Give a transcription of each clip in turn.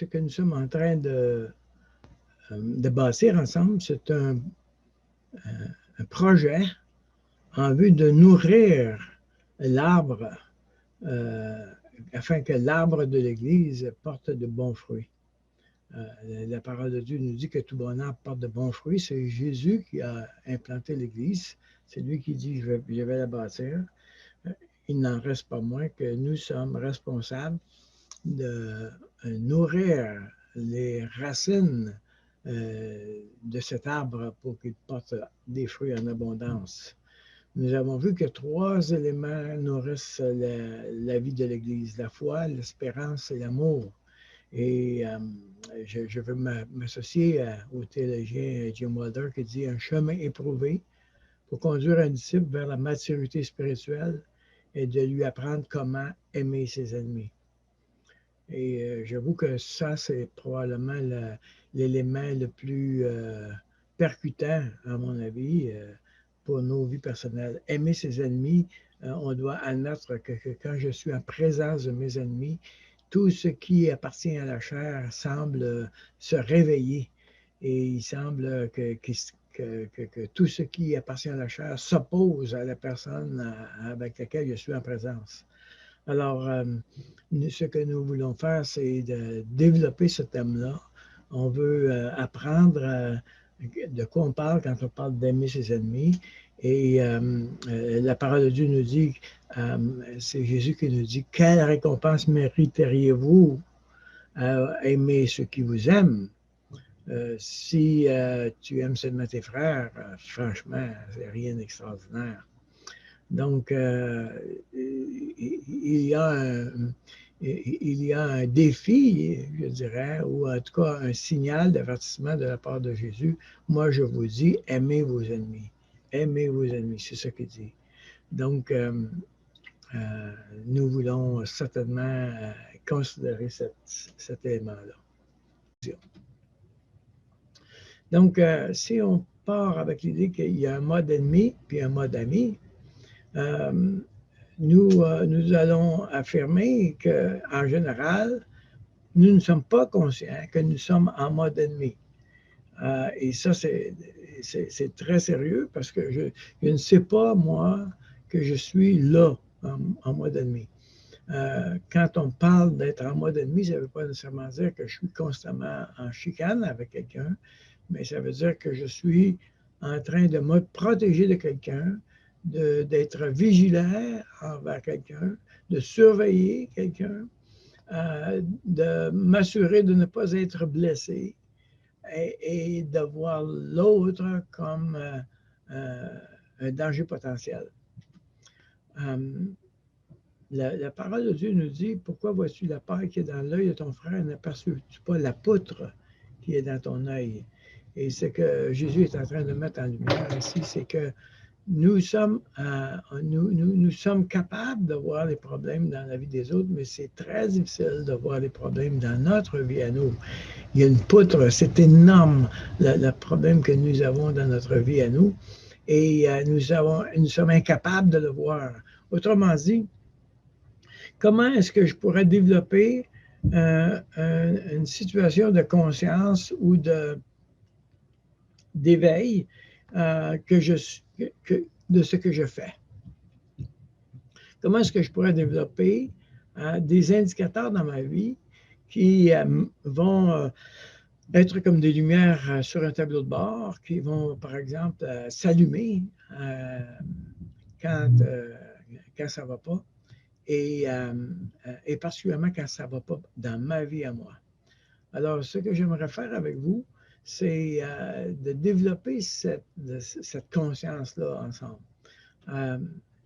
ce que nous sommes en train de bâtir ensemble, c'est un projet en vue de nourrir l'arbre afin que l'arbre de l'Église porte de bons fruits. La parole de Dieu nous dit que tout bon arbre porte de bons fruits. C'est Jésus qui a implanté l'Église. C'est lui qui dit, je vais la bâtir. Il n'en reste pas moins que nous sommes responsables de nourrir les racines de cet arbre pour qu'il porte des fruits en abondance. Nous avons vu que 3 éléments nourrissent la vie de l'Église, la foi, l'espérance et l'amour. Et je veux m'associer au théologien Jim Wilder qui dit un chemin éprouvé pour conduire un disciple vers la maturité spirituelle et de lui apprendre comment aimer ses ennemis. Et j'avoue que ça, c'est probablement l'élément le plus percutant, à mon avis, pour nos vies personnelles. Aimer ses ennemis, on doit admettre que quand je suis en présence de mes ennemis, tout ce qui appartient à la chair semble se réveiller et il semble que tout ce qui appartient à la chair s'oppose à la personne avec laquelle je suis en présence. Alors, ce que nous voulons faire, c'est de développer ce thème-là. On veut apprendre de quoi on parle quand on parle d'aimer ses ennemis. Et la parole de Dieu nous dit, c'est Jésus qui nous dit, quelle récompense mériteriez-vous à aimer ceux qui vous aiment? Si tu aimes seulement tes frères, franchement, c'est rien d'extraordinaire. Donc, il y a un défi, je dirais, ou en tout cas un signal d'avertissement de la part de Jésus. Moi, je vous dis, aimez vos ennemis. Aimez vos ennemis, c'est ce qu'il dit. Donc, nous voulons certainement considérer cet élément-là. Donc, si on part avec l'idée qu'il y a un mode ennemi puis un mode ami, nous allons affirmer qu'en général, nous ne sommes pas conscients que nous sommes en mode ennemi. Et ça, c'est très sérieux parce que je ne sais pas, moi, que je suis là, en mode ennemi. Quand on parle d'être en mode ennemi, ça ne veut pas nécessairement dire que je suis constamment en chicane avec quelqu'un, mais ça veut dire que je suis en train de me protéger de quelqu'un, d'être vigilant envers quelqu'un, de surveiller quelqu'un, de m'assurer de ne pas être blessé et de voir l'autre comme un danger potentiel. La parole de Dieu nous dit, pourquoi vois-tu la paille qui est dans l'œil de ton frère et n'aperçois-tu pas la poutre qui est dans ton œil? Et ce que Jésus est en train de mettre en lumière ici, c'est que nous sommes capables de voir les problèmes dans la vie des autres, mais c'est très difficile de voir les problèmes dans notre vie à nous. Il y a une poutre, c'est énorme, le problème que nous avons dans notre vie à nous, et nous sommes incapables de le voir. Autrement dit, comment est-ce que je pourrais développer une situation de conscience ou d'éveil de ce que je fais? Comment est-ce que je pourrais développer des indicateurs dans ma vie qui vont être comme des lumières sur un tableau de bord, qui vont, par exemple, s'allumer quand ça ne va pas, et particulièrement quand ça ne va pas dans ma vie à moi. Alors, ce que j'aimerais faire avec vous, c'est de développer cette conscience-là ensemble.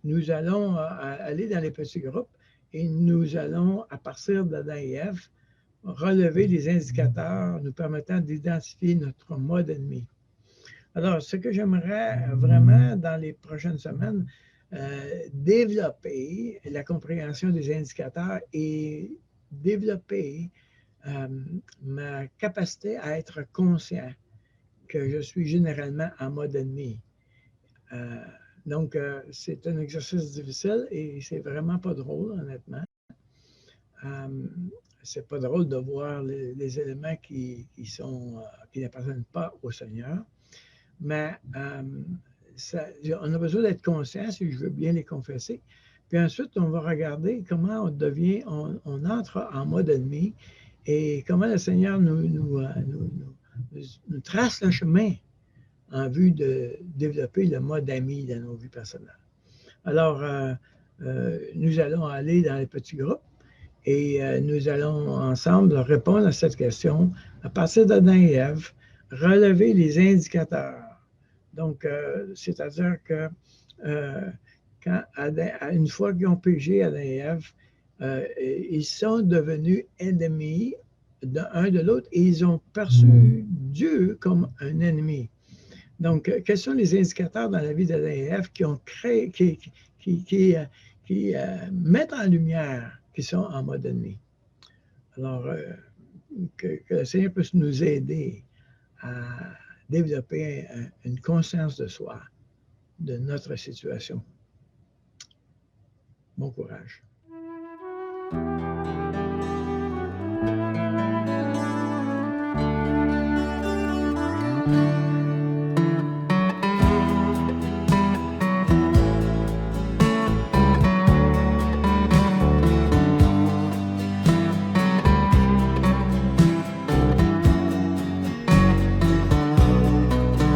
Nous allons aller dans les petits groupes et nous allons, à partir d'Adam et Ève, relever des indicateurs nous permettant d'identifier notre mode ennemi. Alors, ce que j'aimerais vraiment dans les prochaines semaines, développer la compréhension des indicateurs et développer ma capacité à être conscient que je suis généralement en mode ennemi. Donc, c'est un exercice difficile et c'est vraiment pas drôle, honnêtement. c'est pas drôle de voir les éléments qui n'appartiennent pas au Seigneur. Mais on a besoin d'être conscient, si je veux bien les confesser. Puis ensuite, on va regarder comment on entre en mode ennemi et comment le Seigneur nous trace le chemin en vue de développer le mode ami dans nos vies personnelles. Alors, nous allons aller dans les petits groupes et nous allons ensemble répondre à cette question à partir d'Adam et Ève, relever les indicateurs. Donc, c'est-à-dire que une fois qu'ils ont péché, Adam et Ève, ils sont devenus ennemis l'un de l'autre et ils ont perçu Dieu comme un ennemi. Donc, quels sont les indicateurs dans la vie d'Adam et Ève qui ont créé, qui mettent en lumière qu'ils sont en mode ennemi? Alors, que le Seigneur puisse nous aider à développer une conscience de soi, de notre situation. Bon courage.